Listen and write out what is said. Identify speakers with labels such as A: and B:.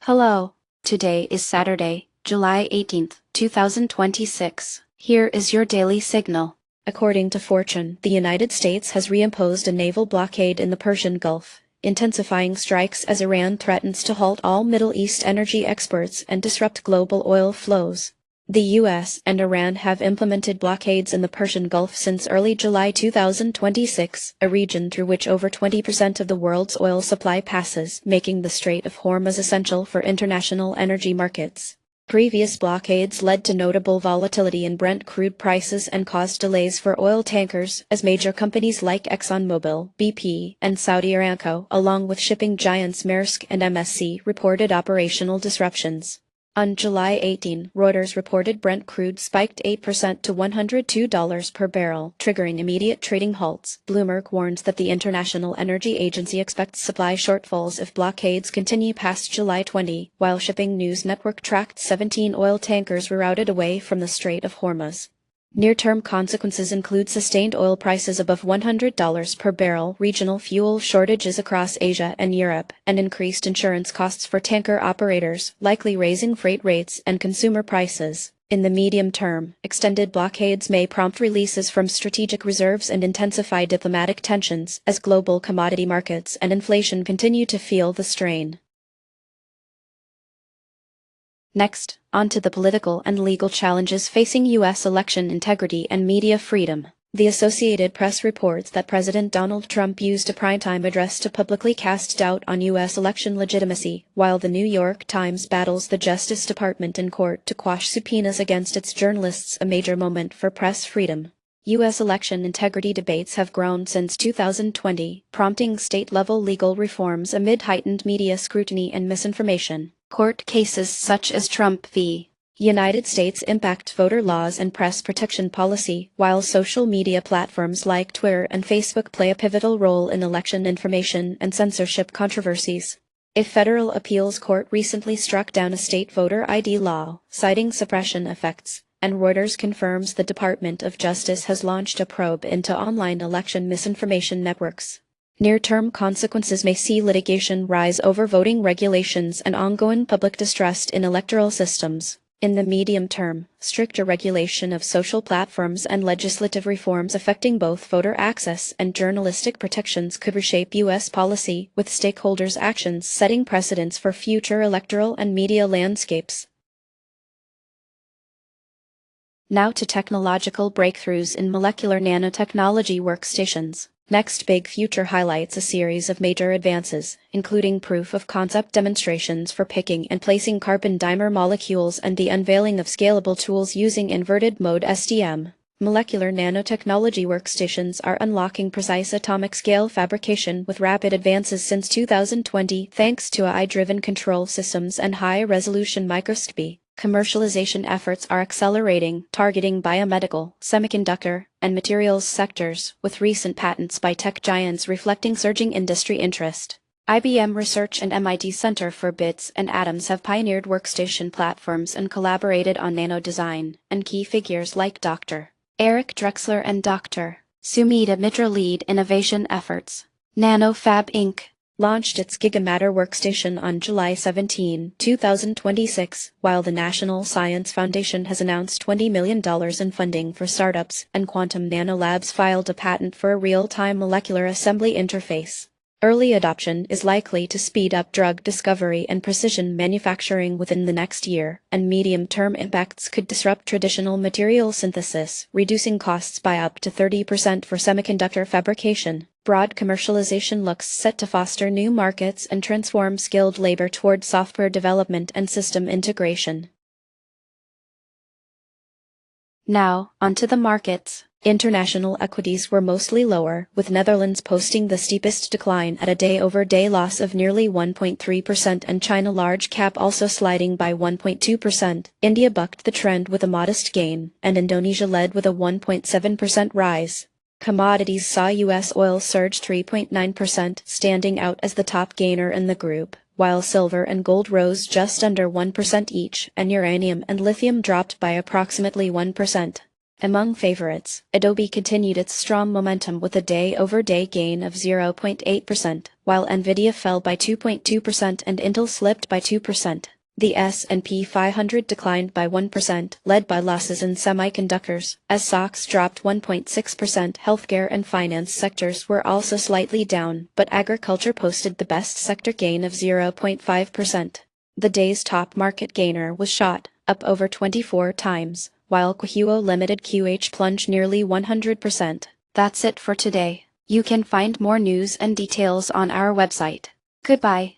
A: Hello. Today is Saturday, July 18th, 2026. Here is your daily signal. According to Fortune, the United States has reimposed a naval blockade in the Persian Gulf, intensifying strikes as Iran threatens to halt all Middle East energy exports and disrupt global oil flows. The U.S. and Iran have implemented blockades in the Persian Gulf since early July 2026, a region through which over 20% of the world's oil supply passes, making the Strait of Hormuz essential for international energy markets. Previous blockades led to notable volatility in Brent crude prices and caused delays for oil tankers, as major companies like ExxonMobil, BP, and Saudi Aramco, along with shipping giants Maersk and MSC, reported operational disruptions. On July 18, Reuters reported Brent crude spiked 8% to $102 per barrel, triggering immediate trading halts. Bloomberg warns that the International Energy Agency expects supply shortfalls if blockades continue past July 20, while Shipping News Network tracked 17 oil tankers rerouted away from the Strait of Hormuz. Near-term consequences include sustained oil prices above $100 per barrel, regional fuel shortages across Asia and Europe, and increased insurance costs for tanker operators, likely raising freight rates and consumer prices. In the medium term, extended blockades may prompt releases from strategic reserves and intensify diplomatic tensions as global commodity markets and inflation continue to feel the strain. Next, on to the political and legal challenges facing U.S. election integrity and media freedom. The Associated Press reports that President Donald Trump used a primetime address to publicly cast doubt on U.S. election legitimacy, while the New York Times battles the Justice Department in court to quash subpoenas against its journalists, a major moment for press freedom. U.S. election integrity debates have grown since 2020, prompting state-level legal reforms amid heightened media scrutiny and misinformation. Court cases such as Trump v. United States impact voter laws and press protection policy, while social media platforms like Twitter and Facebook play a pivotal role in election information and censorship controversies. A federal appeals court recently struck down a state voter ID law, citing suppression effects, and Reuters confirms the Department of Justice has launched a probe into online election misinformation networks. Near-term consequences may see litigation rise over voting regulations and ongoing public distrust in electoral systems. In the medium term, stricter regulation of social platforms and legislative reforms affecting both voter access and journalistic protections could reshape U.S. policy, with stakeholders' actions setting precedents for future electoral and media landscapes. Now to technological breakthroughs in molecular nanotechnology workstations. Next Big Future highlights a series of major advances, including proof-of-concept demonstrations for picking and placing carbon dimer molecules and the unveiling of scalable tools using inverted-mode STM. Molecular nanotechnology workstations are unlocking precise atomic-scale fabrication with rapid advances since 2020 thanks to AI-driven control systems and high-resolution microscopy. Commercialization efforts are accelerating, targeting biomedical, semiconductor, and materials sectors, with recent patents by tech giants reflecting surging industry interest. IBM Research and MIT Center for Bits and Atoms have pioneered workstation platforms and collaborated on nano design, and key figures like Dr. Eric Drexler and Dr. Sumita Mitra lead innovation efforts. NanoFab Inc. launched its GigaMatter workstation on July 17, 2026, while the National Science Foundation has announced $20 million in funding for startups, and Quantum Nanolabs filed a patent for a real-time molecular assembly interface. Early adoption is likely to speed up drug discovery and precision manufacturing within the next year, and medium-term impacts could disrupt traditional material synthesis, reducing costs by up to 30% for semiconductor fabrication. Broad commercialization looks set to foster new markets and transform skilled labor toward software development and system integration. Now, onto the markets. International equities were mostly lower, with Netherlands posting the steepest decline at a day-over-day loss of nearly 1.3% and China large cap also sliding by 1.2%. India bucked the trend with a modest gain, and Indonesia led with a 1.7% rise. Commodities saw U.S. oil surge 3.9%, standing out as the top gainer in the group, while silver and gold rose just under 1% each, and uranium and lithium dropped by approximately 1%. Among favorites, Adobe continued its strong momentum with a day-over-day gain of 0.8%, while Nvidia fell by 2.2% and Intel slipped by 2%. The S&P 500 declined by 1%, led by losses in semiconductors, as stocks dropped 1.6%. Healthcare and finance sectors were also slightly down, but agriculture posted the best sector gain of 0.5%. The day's top market gainer was SHOT, up over 24 times, while QHUO Limited QH plunged nearly 100%. That's it for today. You can find more news and details on our website. Goodbye.